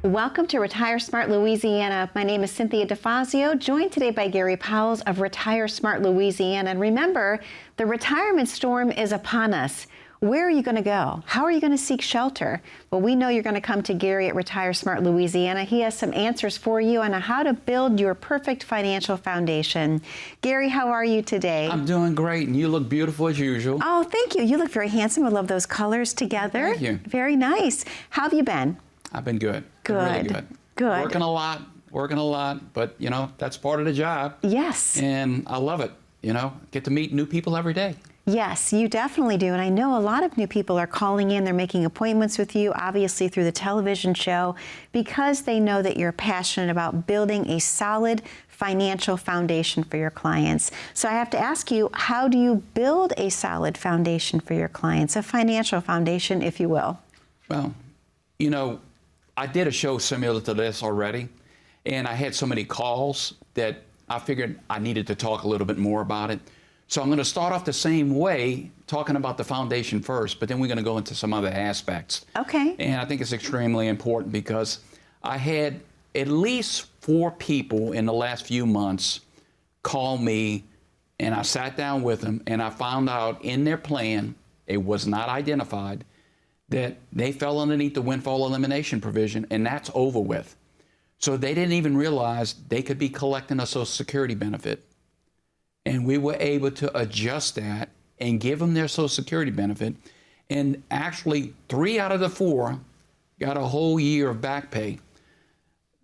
Welcome to Retire Smart Louisiana. My name is Cynthia DeFazio, joined today by Gary Pouwels of Retire Smart Louisiana. And remember, the retirement storm is upon us. Where are you going to go? How are you going to seek shelter? Well, we know you're going to come to Gary at Retire Smart Louisiana. He has some answers for you on how to build your perfect financial foundation. Gary, how are you today? I'm doing great, and you look beautiful as usual. Oh, thank you. You look very handsome. I love those colors together. Thank you. Very nice. How have you been? I've been good. Good. Really good. Good. Working a lot, but you know, that's part of the job. Yes. And I love it. You know, get to meet new people every day. Yes, you definitely do. And I know a lot of new people are calling in. They're making appointments with you, obviously through the television show, because they know that you're passionate about building a solid financial foundation for your clients. So I have to ask you, how do you build a solid foundation for your clients, a financial foundation, if you will? Well, you know, I did a show similar to this already, and I had so many calls that I figured I needed to talk a little bit more about it. So I'm going to start off the same way, talking about the foundation first, but then we're going to go into some other aspects. Okay. And I think it's extremely important because I had at least 4 people in the last few months call me, and I sat down with them, and I found out in their plan, it was not identified, that they fell underneath the windfall elimination provision, and that's over with. So they didn't even realize they could be collecting a Social Security benefit. And we were able to adjust that and give them their Social Security benefit. And actually, 3 out of the 4 got a whole year of back pay.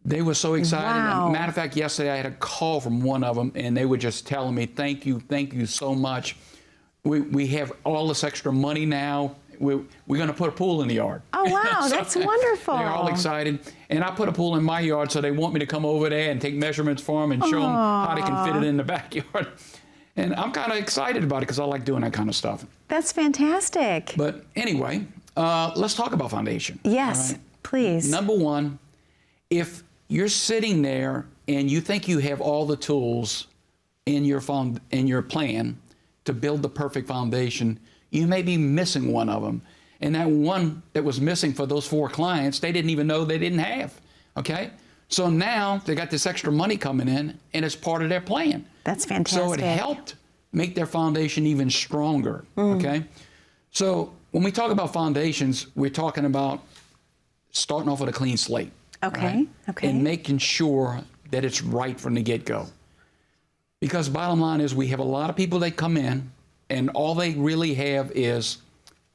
They were so excited. Wow. Matter of fact, yesterday I had a call from one of them, and they were just telling me, thank you so much. We have all this extra money now. We're going to put a pool in the yard. Oh, wow, So that's wonderful. They're all excited. And I put a pool in my yard, so they want me to come over there and take measurements for them and show them how they can fit it in the backyard. And I'm kind of excited about it because I like doing that kind of stuff. That's fantastic. But anyway, let's talk about foundation. Yes, please. Number one, if you're sitting there and you think you have all the tools in your plan to build the perfect foundation, you may be missing one of them. And that one that was missing for those 4 clients, they didn't even know they didn't have, okay? So now they got this extra money coming in, and it's part of their plan. That's fantastic. So it helped make their foundation even stronger, okay? So when we talk about foundations, we're talking about starting off with a clean slate. Okay, right? okay. And making sure that it's right from the get-go. Because bottom line is we have a lot of people that come in, and all they really have is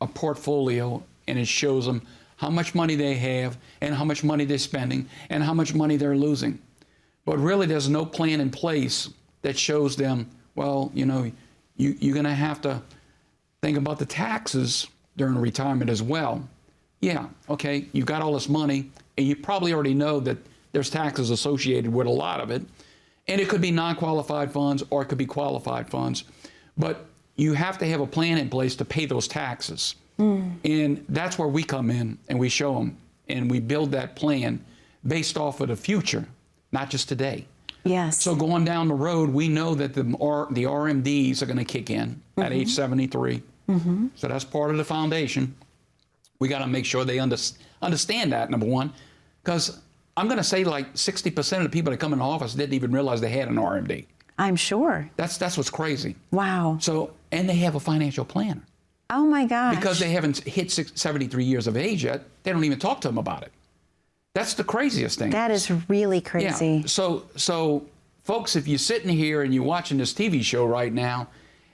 a portfolio, and it shows them how much money they have and how much money they're spending and how much money they're losing. But really there's no plan in place that shows them, well, you know, you're going to have to think about the taxes during retirement as well. Yeah, okay, you've got all this money, and you probably already know that there's taxes associated with a lot of it. And it could be non-qualified funds or it could be qualified funds. But you have to have a plan in place to pay those taxes. And that's where we come in and we show them. And we build that plan based off of the future, not just today. Yes. So going down the road, we know that the RMDs are going to kick in at age 73. So that's part of the foundation. We got to make sure they understand that, number one. Because I'm going to say like 60% of the people that come in the office didn't even realize they had an RMD. I'm sure. That's what's crazy. Wow. So, and they have a financial planner. Oh my gosh. Because they haven't hit 73 years of age yet, they don't even talk to them about it. That's the craziest thing. That is really crazy. Yeah. So folks, if you're sitting here and you're watching this TV show right now,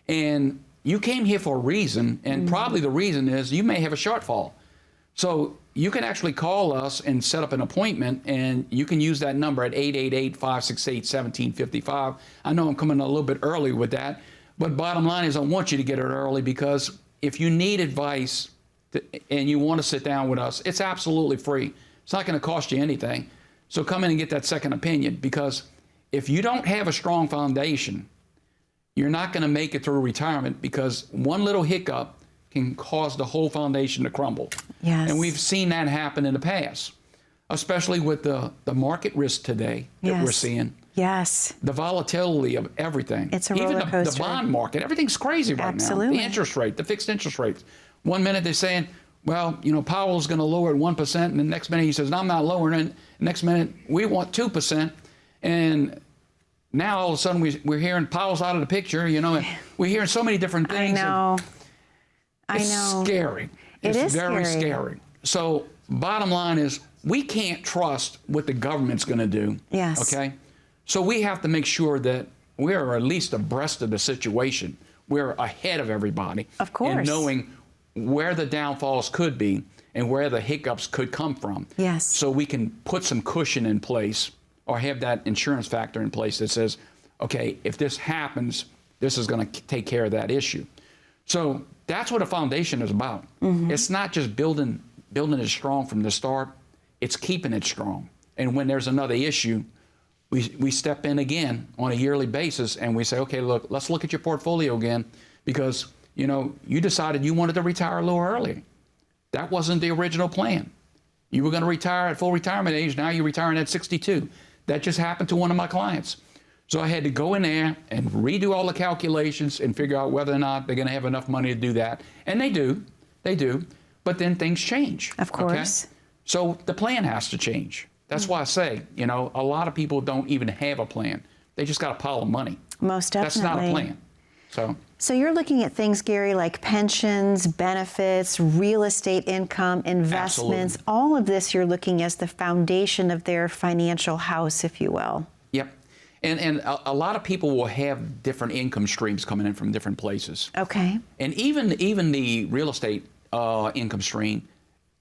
and you came here for a reason, and probably the reason is you may have a shortfall. So you can actually call us and set up an appointment, and you can use that number at 888-568-1755. I know I'm coming a little bit early with that, but bottom line is I want you to get it early, because if you need advice and you want to sit down with us, it's absolutely free. It's not going to cost you anything. So come in and get that second opinion, because if you don't have a strong foundation, you're not going to make it through retirement, because one little hiccup can cause the whole foundation to crumble. Yes. And we've seen that happen in the past, especially with the market risk today that we're seeing. Yes. The volatility of everything. It's a roller coaster. The bond market, everything's crazy right now. Absolutely. The interest rate, the fixed interest rates. 1 minute they're saying, well, Powell's going to lower it 1%, and the next minute he says, no, I'm not lowering it. The next minute, we want 2%. And now all of a sudden we're hearing Powell's out of the picture, we're hearing so many different things. I know. It's scary. It's very scary. So bottom line is we can't trust what the government's going to do. Yes. Okay? So we have to make sure that we're at least abreast of the situation. We're ahead of everybody. Of course. And knowing where the downfalls could be and where the hiccups could come from. Yes. So we can put some cushion in place or have that insurance factor in place that says, okay, if this happens, this is going to take care of that issue. So that's what a foundation is about. Mm-hmm. It's not just building it strong from the start, it's keeping it strong. And when there's another issue, we step in again on a yearly basis and we say, okay, look, let's look at your portfolio again because, you decided you wanted to retire a little early. That wasn't the original plan. You were going to retire at full retirement age. Now you're retiring at 62. That just happened to one of my clients. So I had to go in there and redo all the calculations and figure out whether or not they're going to have enough money to do that. And they do. But then things change. Of course. Okay? So the plan has to change. That's why I say, a lot of people don't even have a plan. They just got a pile of money. Most definitely. That's not a plan. So you're looking at things, Gary, like pensions, benefits, real estate income, investments. Absolutely. All of this you're looking as the foundation of their financial house, if you will. Yep. And a lot of people will have different income streams coming in from different places. Okay. And even the real estate income stream,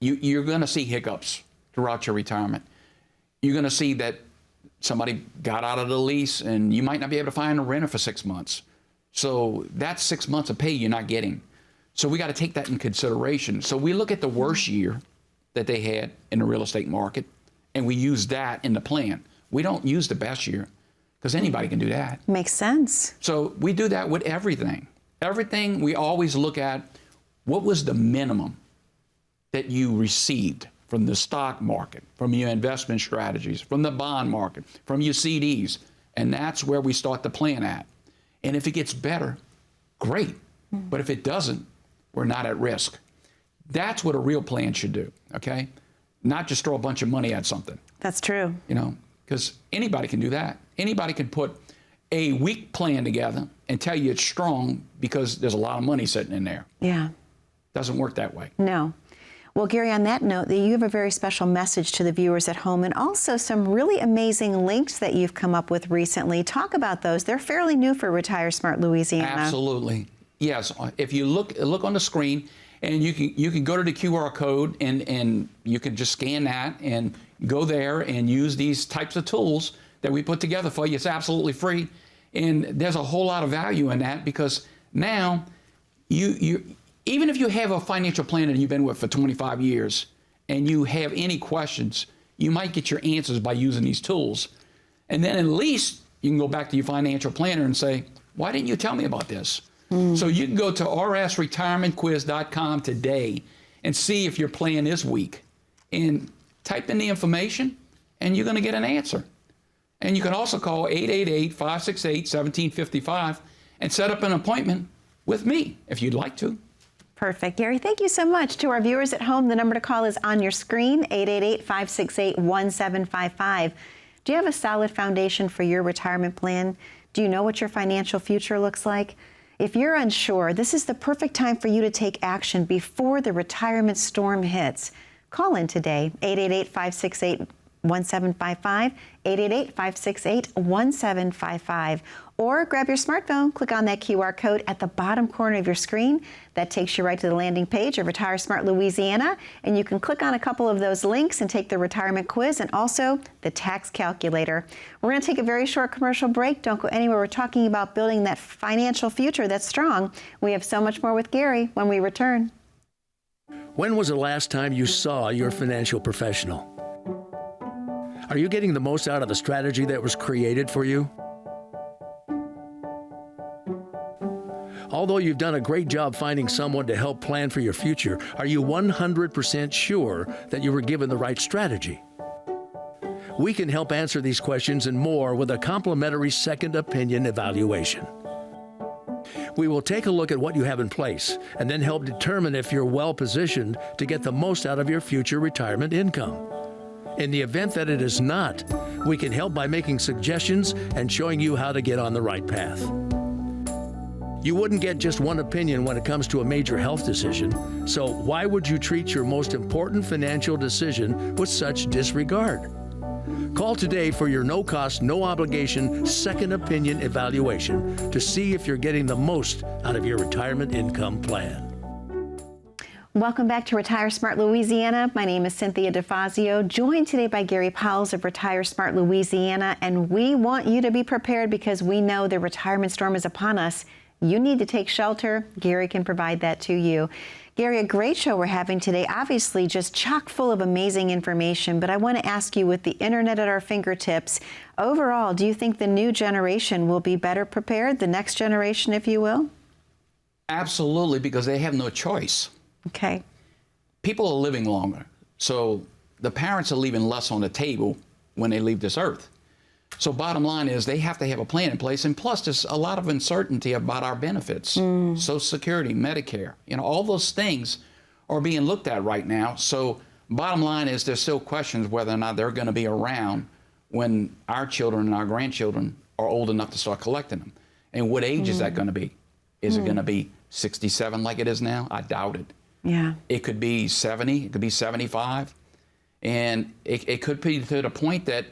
you're going to see hiccups throughout your retirement. You're going to see that somebody got out of the lease and you might not be able to find a renter for 6 months. So that's 6 months of pay you're not getting. So we got to take that in consideration. So we look at the worst year that they had in the real estate market and we use that in the plan. We don't use the best year because anybody can do that. Makes sense. So we do that with everything. Everything we always look at, what was the minimum that you received from the stock market, from your investment strategies, from the bond market, from your CDs. And that's where we start the plan at. And if it gets better, great. But if it doesn't, we're not at risk. That's what a real plan should do, okay? Not just throw a bunch of money at something. That's true. Because anybody can do that. Anybody can put a weak plan together and tell you it's strong because there's a lot of money sitting in there. Yeah. Doesn't work that way. No. Well, Gary, on that note, you have a very special message to the viewers at home and also some really amazing links that you've come up with recently. Talk about those. They're fairly new for Retire Smart Louisiana. Absolutely. Yes. If you look on the screen and you can go to the QR code and you can just scan that and go there and use these types of tools that we put together for you. It's absolutely free. And there's a whole lot of value in that because now you even if you have a financial planner that you've been with for 25 years and you have any questions, you might get your answers by using these tools. And then at least you can go back to your financial planner and say, why didn't you tell me about this? So you can go to rsretirementquiz.com today and see if your plan is weak. And type in the information and you're going to get an answer. And you can also call 888-568-1755 and set up an appointment with me if you'd like to. Perfect. Gary, thank you so much. To our viewers at home, the number to call is on your screen, 888-568-1755. Do you have a solid foundation for your retirement plan? Do you know what your financial future looks like? If you're unsure, this is the perfect time for you to take action before the retirement storm hits. Call in today, 888-568-1755, 888-568-1755. Or grab your smartphone, click on that QR code at the bottom corner of your screen. That takes you right to the landing page of Retire Smart Louisiana. And you can click on a couple of those links and take the retirement quiz and also the tax calculator. We're going to take a very short commercial break. Don't go anywhere. We're talking about building that financial future that's strong. We have so much more with Gary when we return. When was the last time you saw your financial professional? Are you getting the most out of the strategy that was created for you? Although you've done a great job finding someone to help plan for your future, are you 100% sure that you were given the right strategy? We can help answer these questions and more with a complimentary second opinion evaluation. We will take a look at what you have in place and then help determine if you're well positioned to get the most out of your future retirement income. In the event that it is not, we can help by making suggestions and showing you how to get on the right path. You wouldn't get just one opinion when it comes to a major health decision, so why would you treat your most important financial decision with such disregard? Call today for your no-cost, no-obligation second opinion evaluation to see if you're getting the most out of your retirement income plan. Welcome back to Retire Smart Louisiana. My name is Cynthia DeFazio, joined today by Gary Pouwels of Retire Smart Louisiana, and we want you to be prepared because we know the retirement storm is upon us. You need to take shelter. Gary can provide that to you. Gary, a great show we're having today, obviously just chock full of amazing information, but I want to ask you, with the internet at our fingertips, overall, do you think the new generation will be better prepared, the next generation, if you will? Absolutely, because they have no choice. Okay. People are living longer, so the parents are leaving less on the table when they leave this earth. So bottom line is they have to have a plan in place, and plus there's a lot of uncertainty about our benefits, Social Security, Medicare, all those things are being looked at right now. So bottom line is there's still questions whether or not they're going to be around when our children and our grandchildren are old enough to start collecting them. And what age is that going to be? Is it going to be 67 like it is now? I doubt it. Yeah. It could be 70, it could be 75. And it could be to the point that,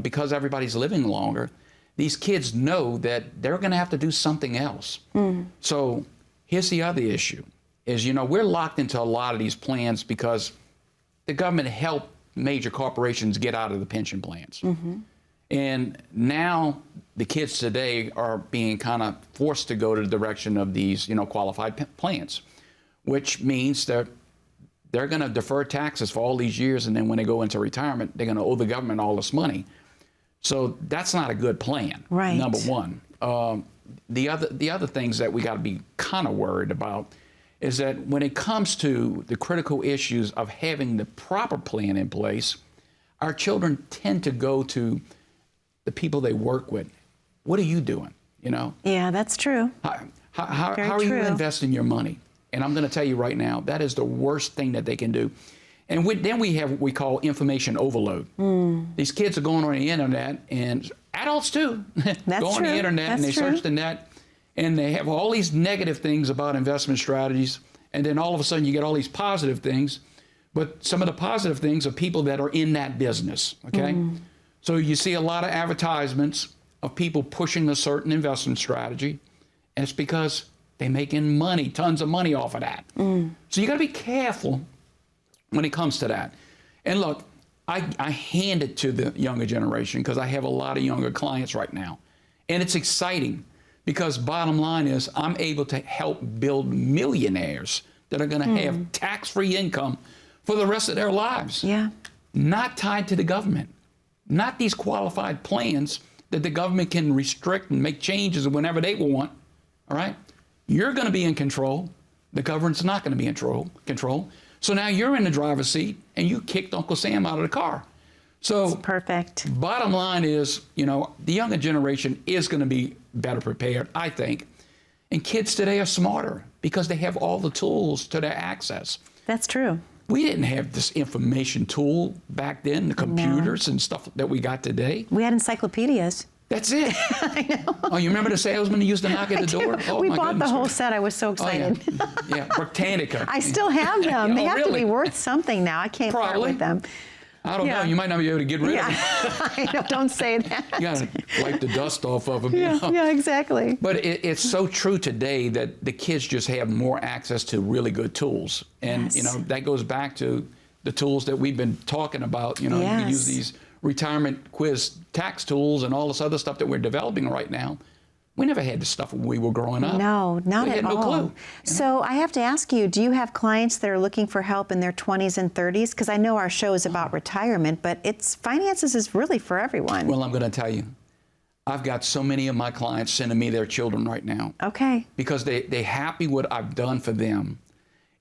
because everybody's living longer, these kids know that they're going to have to do something else. So here's the other issue is, we're locked into a lot of these plans because the government helped major corporations get out of the pension plans. And now the kids today are being kind of forced to go to the direction of these, qualified plans, which means that they're going to defer taxes for all these years, and then when they go into retirement, they're going to owe the government all this money. So that's not a good plan, right. Number one. The other things that we got to be kind of worried about is that when it comes to the critical issues of having the proper plan in place, our children tend to go to the people they work with. What are you doing, Yeah, that's true. How are you investing your money? And I'm going to tell you right now, that is the worst thing that they can do. And then we have what we call information overload. These kids are going on the internet, and adults too, go on the internet and they search the net, and they have all these negative things about investment strategies, and then all of a sudden you get all these positive things. But some of the positive things are people that are in that business, okay? So you see a lot of advertisements of people pushing a certain investment strategy, and it's because they're making money, tons of money off of that. So you got to be careful when it comes to that. And look, I hand it to the younger generation because I have a lot of younger clients right now. And it's exciting because bottom line is I'm able to help build millionaires that are going to have tax-free income for the rest of their lives. Yeah. Not tied to the government. Not these qualified plans that the government can restrict and make changes whenever they want. All right? You're going to be in control. The government's not going to be in control. So now you're in the driver's seat, and you kicked Uncle Sam out of the car. So that's perfect. Bottom line is, the younger generation is going to be better prepared, I think. And kids today are smarter because they have all the tools to their access. That's true. We didn't have this information tool back then, the computers and stuff that we got today. We had encyclopedias. That's it. I know. Oh, you remember the salesman who used to knock at the door? Oh, we my bought goodness. the whole set. I was so excited. Oh, yeah. Britannica. I still have them. They have to really? be worth something now. I can't part with them. I don't know. You might not be able to get rid of them. I know. Don't say that. You got to wipe the dust off of them. Yeah, exactly. But it's so true today that the kids just have more access to really good tools. And, that goes back to the tools that we've been talking about. You can use these retirement quiz tax tools and all this other stuff that we're developing right now. We never had this stuff when we were growing up. No, not at all. We had no clue. So I have to ask you, do you have clients that are looking for help in their 20s and 30s? Because I know our show is about retirement, but finances is really for everyone. Well, I'm going to tell you, I've got so many of my clients sending me their children right now. Okay. Because they're happy what I've done for them,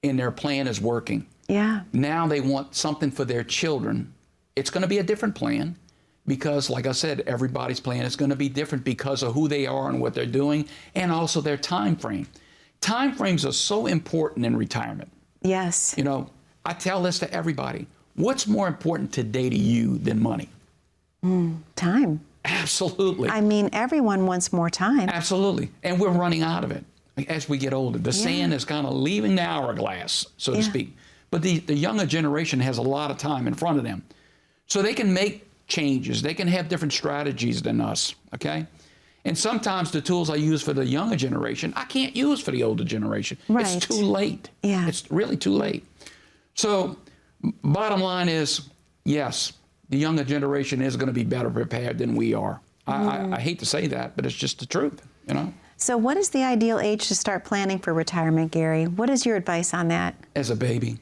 and their plan is working. Yeah. Now they want something for their children. It's going to be a different plan because, like I said, everybody's plan is going to be different because of who they are and what they're doing, and also their time frame. Time frames are so important in retirement. Yes. You know, I tell this to everybody. What's more important today to you than money? Time. Absolutely. I mean, everyone wants more time. Absolutely. And we're running out of it as we get older. The sand is kind of leaving the hourglass, so to speak. But the younger generation has a lot of time in front of them. So they can make changes. They can have different strategies than us, okay? And sometimes the tools I use for the younger generation, I can't use for the older generation. Right. It's too late. Yeah. It's really too late. So bottom line is, yes, the younger generation is going to be better prepared than we are. I hate to say that, but it's just the truth, you know? So what is the ideal age to start planning for retirement, Gary? What is your advice on that? As a baby.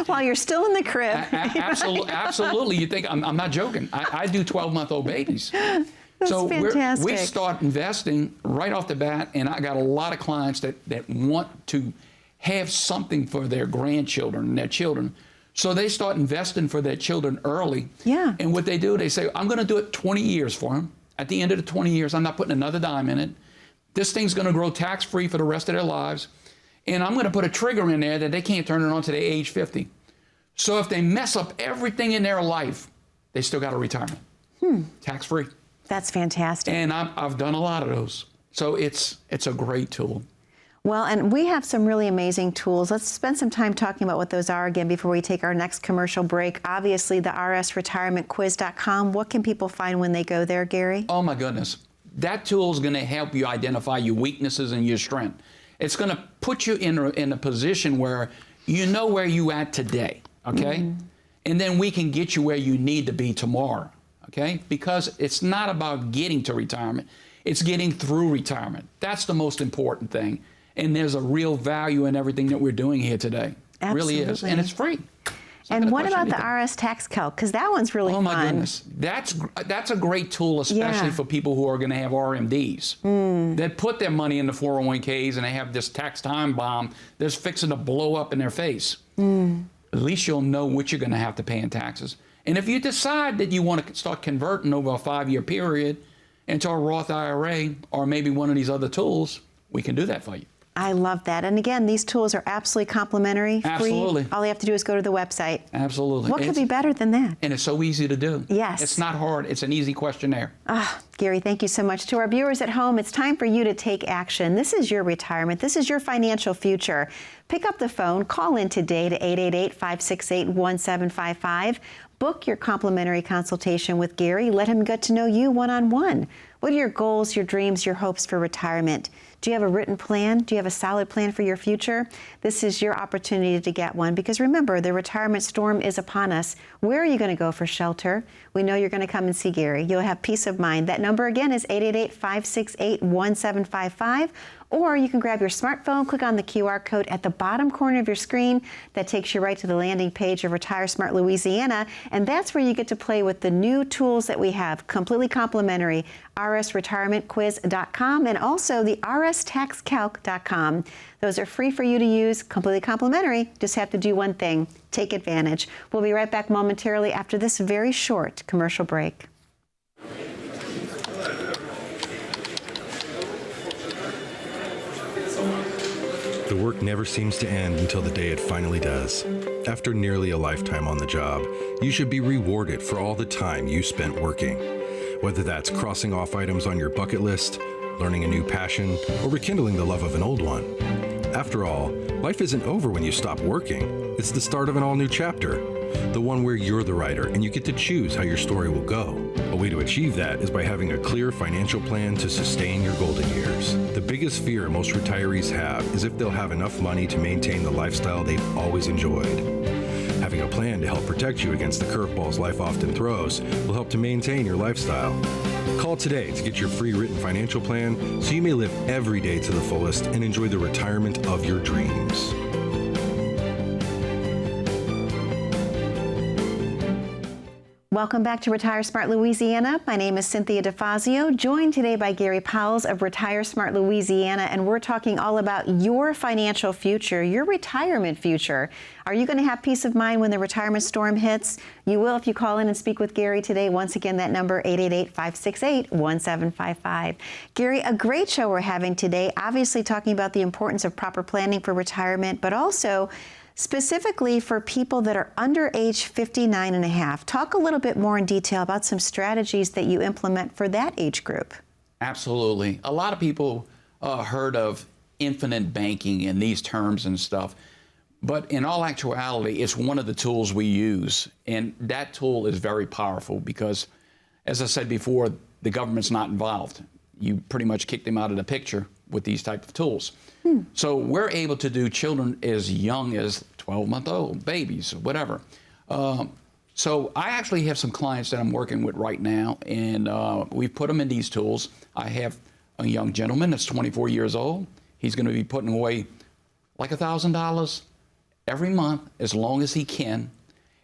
While you're still in the crib. Absolutely. You think, I'm not joking. I do 12-month-old babies. That's so fantastic. we start investing right off the bat, and I got a lot of clients that want to have something for their grandchildren and their children. So they start investing for their children early. Yeah. And what they do, they say, I'm going to do it 20 years for them. At the end of the 20 years, I'm not putting another dime in it. This thing's going to grow tax-free for the rest of their lives. And I'm going to put a trigger in there that they can't turn it on to their age 50. So if they mess up everything in their life, they still got a retirement. Tax-free. That's fantastic. And I've done a lot of those. So it's a great tool. Well, and we have some really amazing tools. Let's spend some time talking about what those are again before we take our next commercial break. Obviously, the rsretirementquiz.com. What can people find when they go there, Gary? Oh, my goodness. That tool is going to help you identify your weaknesses and your strength. It's going to put you in a position where you know where you at today, okay? And then we can get you where you need to be tomorrow, okay? Because it's not about getting to retirement. It's getting through retirement. That's the most important thing. And there's a real value in everything that we're doing here today. It really is. And it's free. And what about the RS Tax Calc? Because that one's really fun. Oh, my goodness. That's a great tool, especially for people who are going to have RMDs. That put their money in the 401ks and they have this tax time bomb that's fixing to blow up in their face. At least you'll know what you're going to have to pay in taxes. And if you decide that you want to start converting over a 5-year period into a Roth IRA or maybe one of these other tools, we can do that for you. I love that. And again, these tools are absolutely complimentary, Absolutely. free. All you have to do is go to the website. Absolutely. What could be better than that? And it's so easy to do. Yes. It's not hard. It's an easy questionnaire. Gary, thank you so much. To our viewers at home, it's time for you to take action. This is your retirement. This is your financial future. Pick up the phone. Call in today to 888-568-1755. Book your complimentary consultation with Gary. Let him get to know you one-on-one. What are your goals, your dreams, your hopes for retirement? Do you have a written plan? Do you have a solid plan for your future? This is your opportunity to get one because remember, the retirement storm is upon us. Where are you going to go for shelter? We know you're going to come and see Gary. You'll have peace of mind. That number again is 888-568-1755. Or you can grab your smartphone, click on the QR code at the bottom corner of your screen. That takes you right to the landing page of Retire Smart Louisiana. And that's where you get to play with the new tools that we have, completely complimentary, rsretirementquiz.com and also the rstaxcalc.com. Those are free for you to use, completely complimentary. Just have to do one thing, take advantage. We'll be right back momentarily after this very short commercial break. The work never seems to end until the day it finally does. After nearly a lifetime on the job, you should be rewarded for all the time you spent working. Whether that's crossing off items on your bucket list, learning a new passion, or rekindling the love of an old one. After all, life isn't over when you stop working. It's the start of an all-new chapter. The one where you're the writer and you get to choose how your story will go. A way to achieve that is by having a clear financial plan to sustain your golden years. The biggest fear most retirees have is if they'll have enough money to maintain the lifestyle they've always enjoyed. Having a plan to help protect you against the curveballs life often throws will help to maintain your lifestyle. Call today to get your free written financial plan so you may live every day to the fullest and enjoy the retirement of your dreams. Welcome back to Retire Smart Louisiana. My name is Cynthia DeFazio, joined today by Gary Pouwels of Retire Smart Louisiana, and we're talking all about your financial future, your retirement future. Are you going to have peace of mind when the retirement storm hits? You will if you call in and speak with Gary today. Once again, that number 888-568-1755. Gary, a great show we're having today, obviously talking about the importance of proper planning for retirement, but also specifically for people that are under age 59 and a half. Talk a little bit more in detail about some strategies that you implement for that age group. Absolutely. A lot of people heard of infinite banking and these terms and stuff, but in all actuality, it's one of the tools we use. And that tool is very powerful because, as I said before, the government's not involved. You pretty much kick them out of the picture with these type of tools. So we're able to do children as young as 12-month-old, babies, whatever. So I actually have some clients that I'm working with right now, and we put them in these tools. I have a young gentleman that's 24 years old. He's going to be putting away like $1,000 every month as long as he can.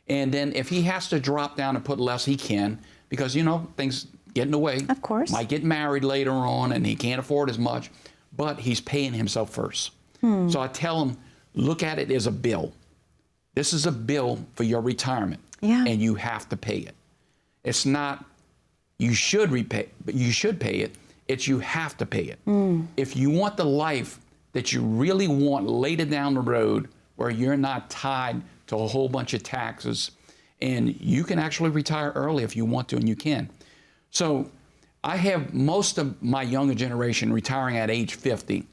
And then if he has to drop down and put less, he can, because, you know, things get in the way. Of course. Might get married later on, and he can't afford as much. But he's paying himself first. So I tell him, look at it as a bill. This is a bill for your retirement, and you have to pay it. It's not you should repay, but you should pay it. It's you have to pay it. If you want the life that you really want later down the road, where you're not tied to a whole bunch of taxes, and you can actually retire early if you want to, and you can. So I have most of my younger generation retiring at age 50,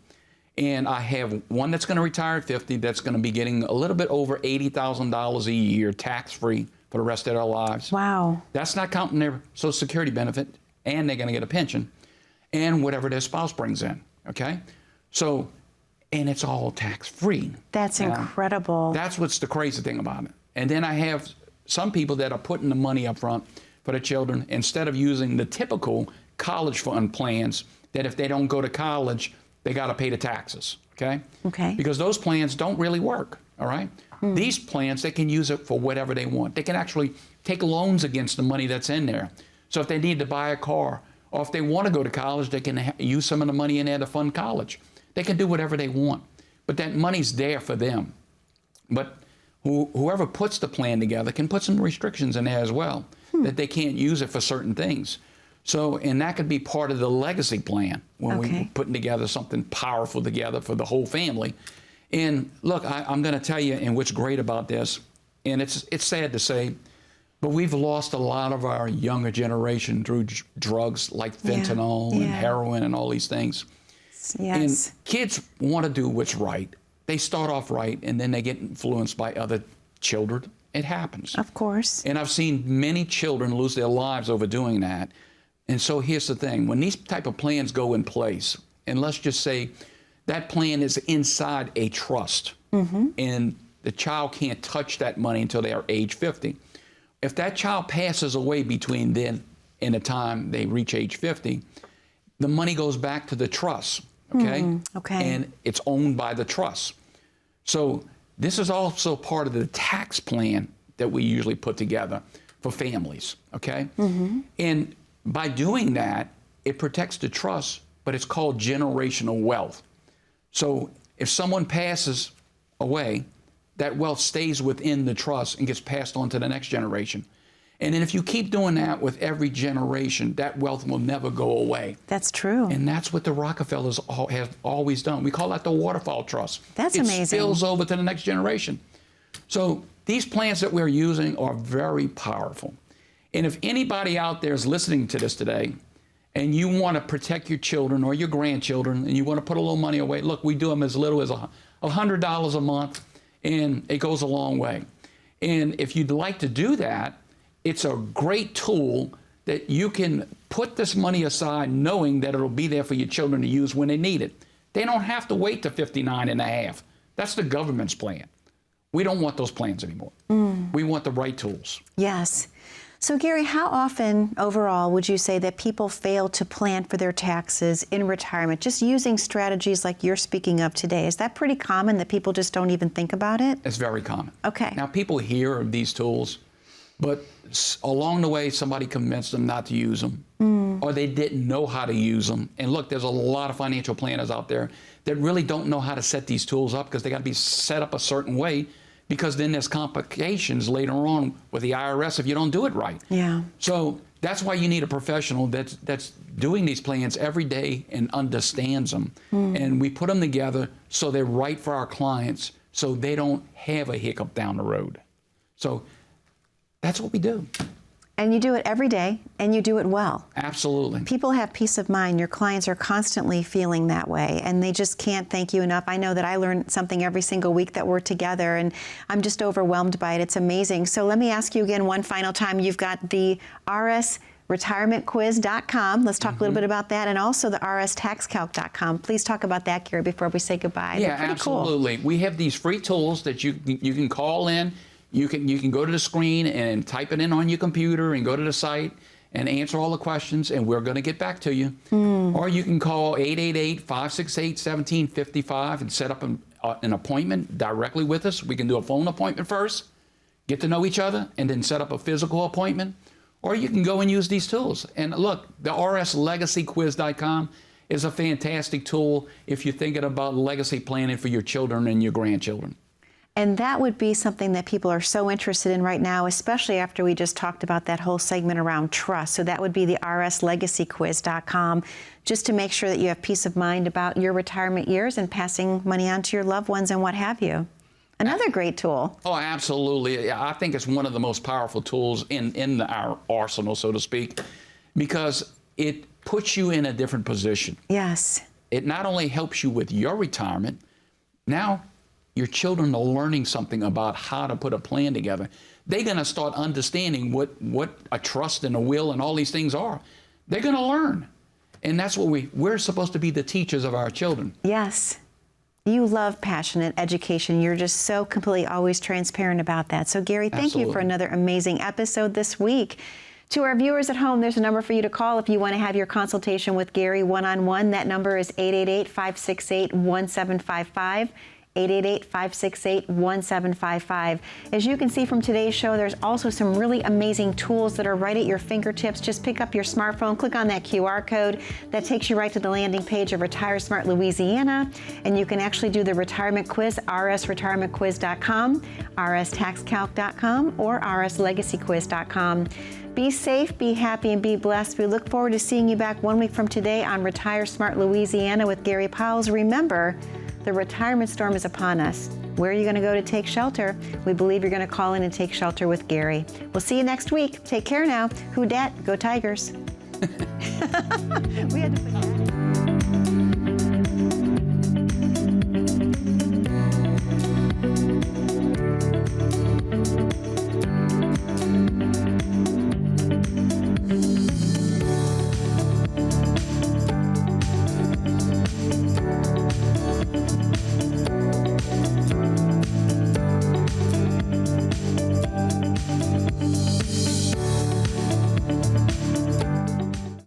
and I have one that's going to retire at 50 that's going to be getting a little bit over $80,000 a year tax-free for the rest of their lives. Wow. That's not counting their Social Security benefit, and they're going to get a pension, and whatever their spouse brings in, okay? So, and it's all tax-free. That's incredible. That's what's the crazy thing about it. And then I have some people that are putting the money up front for the children, instead of using the typical college fund plans that if they don't go to college, they got to pay the taxes, okay? Okay. Because those plans don't really work, all right? These plans, they can use it for whatever they want. They can actually take loans against the money that's in there. So if they need to buy a car, or if they want to go to college, they can use some of the money in there to fund college. They can do whatever they want, but that money's there for them. But whoever puts the plan together can put some restrictions in there as well, that they can't use it for certain things. So, and that could be part of the legacy plan when we're putting together something powerful together for the whole family. And look, I'm going to tell you, and what's great about this, and it's sad to say, but we've lost a lot of our younger generation through drugs like fentanyl and heroin and all these things. And kids want to do what's right. They start off right, and then they get influenced by other children. It happens. Of course. And I've seen many children lose their lives over doing that. And so here's the thing. When these type of plans go in place, and let's just say that plan is inside a trust, and the child can't touch that money until they are age 50. If that child passes away between then and the time they reach age 50, the money goes back to the trust, okay? And it's owned by the trust. So this is also part of the tax plan that we usually put together for families, okay? And by doing that, it protects the trust, but it's called generational wealth. So if someone passes away, that wealth stays within the trust and gets passed on to the next generation. And then if you keep doing that with every generation, that wealth will never go away. That's true. And that's what the Rockefellers have always done. We call that the waterfall trust. That's amazing. It spills over to the next generation. So these plans that we're using are very powerful. And if anybody out there is listening to this today, and you want to protect your children or your grandchildren, and you want to put a little money away, look, we do them as little as $100 a month, and it goes a long way. And if you'd like to do that, it's a great tool that you can put this money aside knowing that it'll be there for your children to use when they need it. They don't have to wait to 59 and a half. That's the government's plan. We don't want those plans anymore. We want the right tools. Yes. So Gary, how often overall would you say that people fail to plan for their taxes in retirement, just using strategies like you're speaking of today? Is that pretty common that people just don't even think about it? It's very common. Okay. Now people hear of these tools, But along the way, somebody convinced them not to use them, or they didn't know how to use them. And look, there's a lot of financial planners out there that really don't know how to set these tools up because they got to be set up a certain way, because then there's complications later on with the IRS if you don't do it right. Yeah. So that's why you need a professional that's doing these plans every day and understands them. And we put them together so they're right for our clients, so they don't have a hiccup down the road. So that's what we do. And you do it every day, and you do it well. Absolutely. People have peace of mind. Your clients are constantly feeling that way, and they just can't thank you enough. I know that I learn something every single week that we're together, and I'm just overwhelmed by it. It's amazing. So let me ask you again one final time. You've got the rsretirementquiz.com. Let's talk a little bit about that, and also the rstaxcalc.com. Please talk about that, Gary, before we say goodbye. Yeah, absolutely. Cool. We have these free tools that you can call in. You can go to the screen and type it in on your computer and go to the site and answer all the questions, and we're going to get back to you. Or you can call 888-568-1755 and set up an appointment directly with us. We can do a phone appointment first, get to know each other, and then set up a physical appointment. Or you can go and use these tools. And look, the rslegacyquiz.com is a fantastic tool if you're thinking about legacy planning for your children and your grandchildren. And that would be something that people are so interested in right now, especially after we just talked about that whole segment around trust. So that would be the rslegacyquiz.com, just to make sure that you have peace of mind about your retirement years and passing money on to your loved ones and what have you. Another great tool. Oh, absolutely. I think it's one of the most powerful tools in our arsenal, so to speak, because it puts you in a different position. Yes. It not only helps you with your retirement, now your children are learning something about how to put a plan together. They're going to start understanding what a trust and a will and all these things are. They're going to learn. And that's what we're supposed to be, the teachers of our children. Yes. You love passionate education. You're just so completely always transparent about that. So, Gary, thank you for another amazing episode this week. To our viewers at home, there's a number for you to call if you want to have your consultation with Gary one-on-one. That number is 888-568-1755. 888-568-1755. As you can see from today's show, there's also some really amazing tools that are right at your fingertips. Just pick up your smartphone, click on that QR code. That takes you right to the landing page of Retire Smart Louisiana, and you can actually do the retirement quiz, rsretirementquiz.com, rstaxcalc.com, or rslegacyquiz.com. Be safe, be happy, and be blessed. We look forward to seeing you back 1 week from today on Retire Smart Louisiana with Gary Pouwels. Remember, the retirement storm is upon us. Where are you going to go to take shelter? We believe you're going to call in and take shelter with Gary. We'll see you next week. Take care now. Who dat? Go Tigers. We had to put that in.